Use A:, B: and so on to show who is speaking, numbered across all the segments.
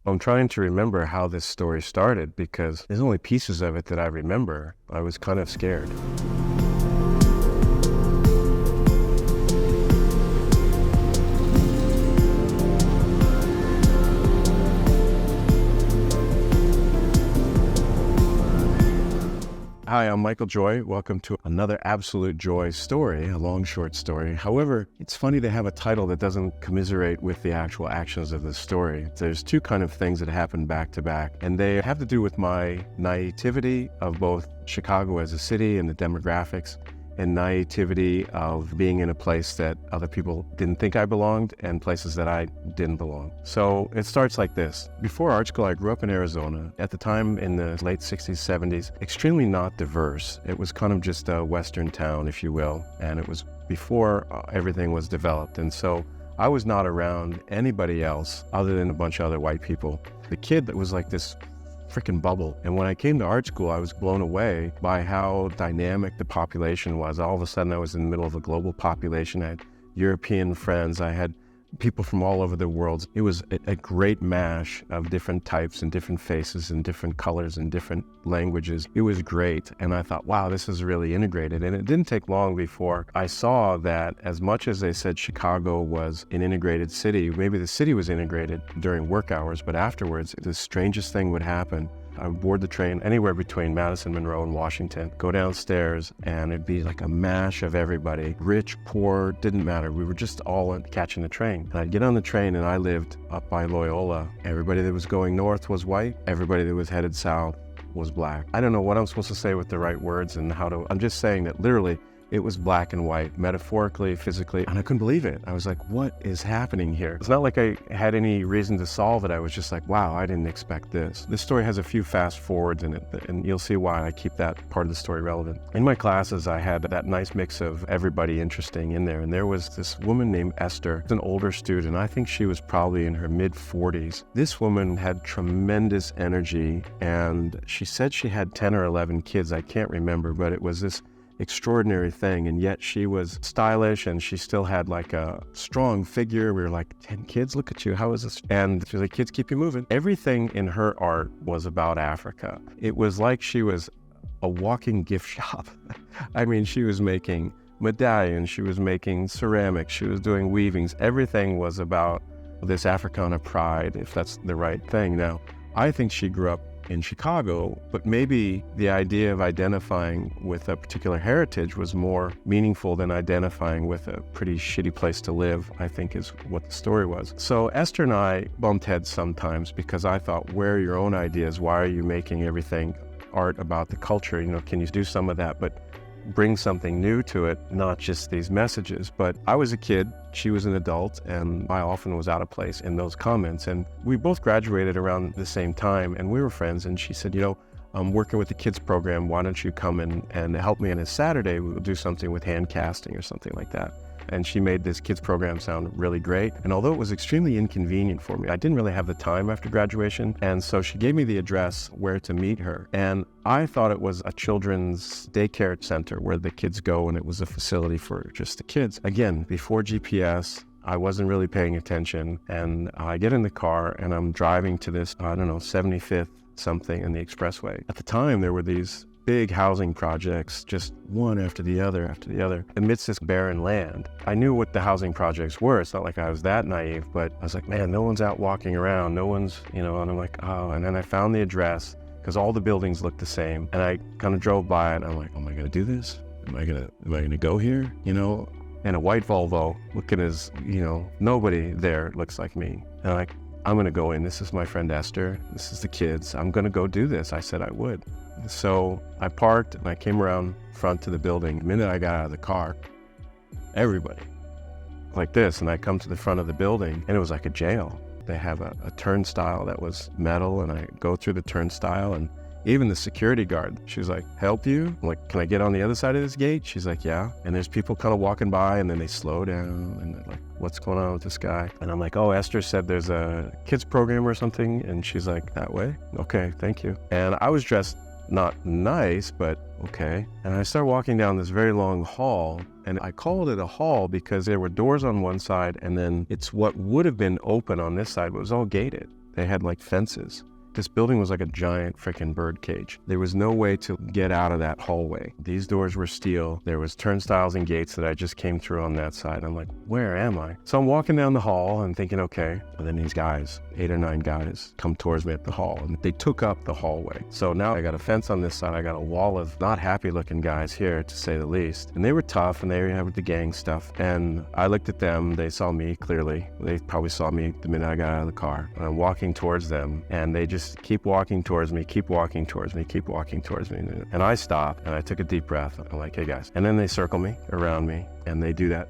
A: I'm trying to remember how this story started because there's only pieces of it that I remember. I was kind of scared. Hi, I'm Michael Joy. Welcome to another Absolute Joy story, a long short story. However, it's funny to have a title that doesn't commiserate with the actual actions of the story. There's two kind of things that happen back to back, and they have to do with my naivety of both Chicago as a city and the demographics, and naivety of being in a place that other people didn't think I belonged and places that I didn't belong. So it starts like this. Before art school, I grew up in Arizona. At the time, in the late 60s, 70s, extremely not diverse. It was kind of just a Western town, if you will, and it was before everything was developed. And so I was not around anybody else other than a bunch of other white people. The kid that was like this freaking bubble. And when I came to art school, I was blown away by how dynamic the population was. All of a sudden, I was in the middle of a global population. I had European friends. I had people from all over the world. It was a great mash of different types and different faces and different colors and different languages. It was great. And I thought, wow, this is really integrated. And it didn't take long before I saw that as much as they said Chicago was an integrated city, maybe the city was integrated during work hours, but afterwards, the strangest thing would happen. I would board the train anywhere between Madison, Monroe, and Washington, go downstairs, and it'd be like a mash of everybody. Rich, poor, didn't matter. We were just all catching the train. And I'd get on the train, and I lived up by Loyola. Everybody that was going north was white. Everybody that was headed south was black. I don't know what I'm supposed to say with the right words and how to. I'm just saying that literally, it was black and white, metaphorically, physically, and I couldn't believe it. I was like, what is happening here? It's not like I had any reason to solve it. I was just like, wow, I didn't expect this. This story has a few fast forwards in it, and you'll see why I keep that part of the story relevant. In my classes, I had that nice mix of everybody interesting in there, and there was this woman named Esther, an older student. I think she was probably in her mid-40s. This woman had tremendous energy, and she said she had 10 or 11 kids. I can't remember, but it was this extraordinary thing, and yet she was stylish and she still had like a strong figure. We were like, 10 kids, look at you, how is this? And she was like, kids, keep you moving. Everything in her art was about Africa. It was like she was a walking gift shop. I mean, she was making medallions, she was making ceramics, she was doing weavings. Everything was about this Africana pride, if that's the right thing. Now, I think she grew up in Chicago, but maybe the idea of identifying with a particular heritage was more meaningful than identifying with a pretty shitty place to live, I think is what the story was. So Esther and I bumped heads sometimes because I thought, where are your own ideas? Why are you making everything art about the culture? You know, can you do some of that, but bring something new to it, not just these messages? But I was a kid, she was an adult, and I often was out of place in those comments. And we both graduated around the same time, and we were friends. And she said, you know, I'm working with the kids program. Why don't you come and help me on a Saturday? We'll do something with hand casting or something like that. And she made this kids program sound really great. And although it was extremely inconvenient for me, I didn't really have the time after graduation. And so she gave me the address where to meet her. And I thought it was a children's daycare center where the kids go, and it was a facility for just the kids. Again, before GPS, I wasn't really paying attention. And I get in the car and I'm driving to this, 75th something in the expressway. At the time, there were these big housing projects, just one after the other, amidst this barren land. I knew what the housing projects were. It's not like I was that naive, but I was like, man, no one's out walking around. No one's, and I'm like, oh, and then I found the address because all the buildings looked the same. And I kind of drove by it and I'm like, am I going to do this? Am I going to go here? And a white Volvo looking as, nobody there looks like me. And I'm going to go in. This is my friend Esther. This is the kids. I'm going to go do this. I said I would. So I parked and I came around front to the building. The minute I got out of the car, everybody like this, and I come to the front of the building and it was like a jail. They have a turnstile that was metal, and I go through the turnstile, and even the security guard, she was like, help you? I'm like, can I get on the other side of this gate? She's like, yeah. And there's people kind of walking by, and then they slow down and they're like, what's going on with this guy? And I'm like, oh, Esther said there's a kids program or something. And she's like, that way? Okay, thank you. And I was dressed not nice, but okay. And I started walking down this very long hall, and I called it a hall because there were doors on one side, and then it's what would have been open on this side, but it was all gated. They had like fences. This building was like a giant freaking bird cage. There was no way to get out of that hallway. These doors were steel. There was turnstiles and gates that I just came through on that side. I'm like, where am I? So I'm walking down the hall and thinking, okay. And then these guys, 8 or 9 guys, come towards me at the hall, and they took up the hallway. So now I got a fence on this side. I got a wall of not happy looking guys here, to say the least. And they were tough, and they had the gang stuff. And I looked at them. They saw me clearly. They probably saw me the minute I got out of the car. And I'm walking towards them, and they just keep walking towards me, keep walking towards me, keep walking towards me. And I stop, and I took a deep breath. I'm like, hey guys. And then they circle me, around me, and they do that,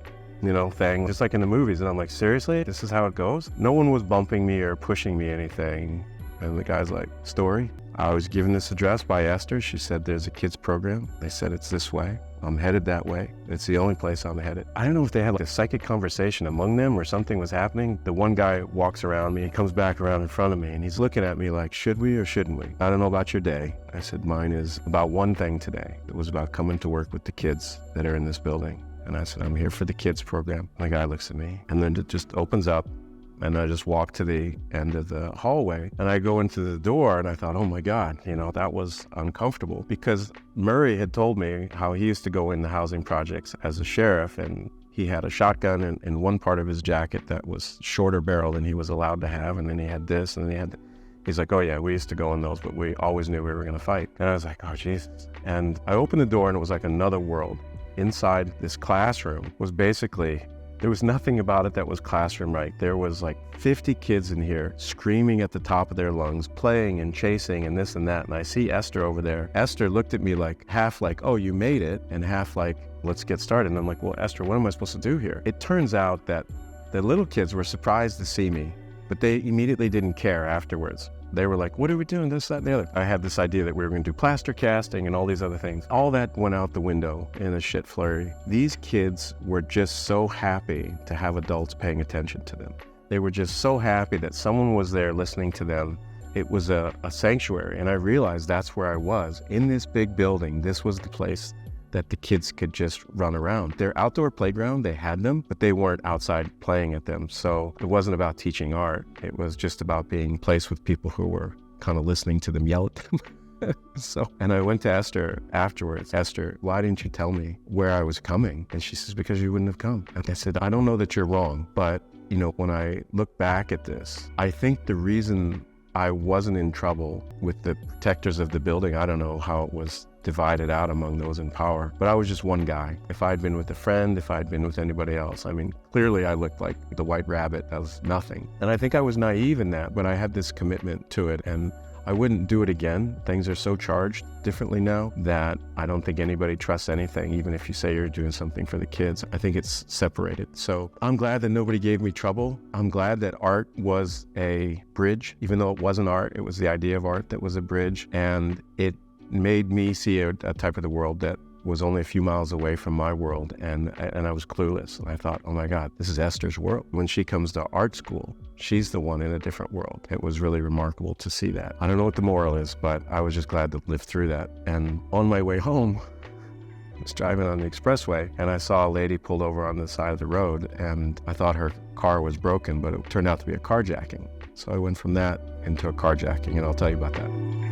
A: thing, just like in the movies. And I'm like, seriously? This is how it goes? No one was bumping me or pushing me anything. And the guy's like, story? I was given this address by Esther. She said there's a kids program. They said it's this way. I'm headed that way. It's the only place I'm headed. I don't know if they had like a psychic conversation among them or something was happening. The one guy walks around me, he comes back around in front of me, and he's looking at me like, should we or shouldn't we? I don't know about your day. I said, mine is about one thing today. It was about coming to work with the kids that are in this building. And I said, I'm here for the kids program. And the guy looks at me, and then it just opens up. And I just walked to the end of the hallway, and I go into the door, and I thought, oh my God, that was uncomfortable, because Murray had told me how he used to go in the housing projects as a sheriff, and he had a shotgun in one part of his jacket that was shorter barrel than he was allowed to have, and then he had this, and then he had he's like, oh yeah, we used to go in those, but we always knew we were gonna fight. And I was like, oh Jesus. And I opened the door, and it was like another world. Inside this classroom was basically, there was nothing about it that was classroom-like. There was like 50 kids in here screaming at the top of their lungs, playing and chasing and this and that. And I see Esther over there. Esther looked at me like, half like, oh, you made it, and half like, let's get started. And I'm like, well, Esther, what am I supposed to do here? It turns out that the little kids were surprised to see me, but they immediately didn't care afterwards. They were like, what are we doing, this, that, and the other? I had this idea that we were going to do plaster casting and all these other things. All that went out the window in a shit flurry. These kids were just so happy to have adults paying attention to them. They were just so happy that someone was there listening to them. It was a sanctuary, and I realized that's where I was. In this big building, this was the place that the kids could just run around. Their outdoor playground, they had them, but they weren't outside playing at them. So it wasn't about teaching art. It was just about being placed with people who were kind of listening to them yell at them. And I went to Esther afterwards. Esther, why didn't you tell me where I was coming? And she says, because you wouldn't have come. And I said, I don't know that you're wrong, but when I look back at this, I think the reason I wasn't in trouble with the protectors of the building, I don't know how it was divided out among those in power, but I was just one guy. If I'd been with a friend, if I'd been with anybody else, clearly I looked like the white rabbit. That was nothing. And I think I was naive in that, but I had this commitment to it, and I wouldn't do it again. Things are so charged differently now that I don't think anybody trusts anything, even if you say you're doing something for the kids. I think it's separated. So I'm glad that nobody gave me trouble. I'm glad that art was a bridge. Even though it wasn't art, it was the idea of art that was a bridge, and it made me see a type of the world that was only a few miles away from my world, and I was clueless. And I thought, oh my God, this is Esther's world. When she comes to art school, she's the one in a different world. It was really remarkable to see that. I don't know what the moral is, but I was just glad to live through that. And on my way home, I was driving on the expressway, and I saw a lady pulled over on the side of the road, and I thought her car was broken, but it turned out to be a carjacking. So I went from that into a carjacking, and I'll tell you about that.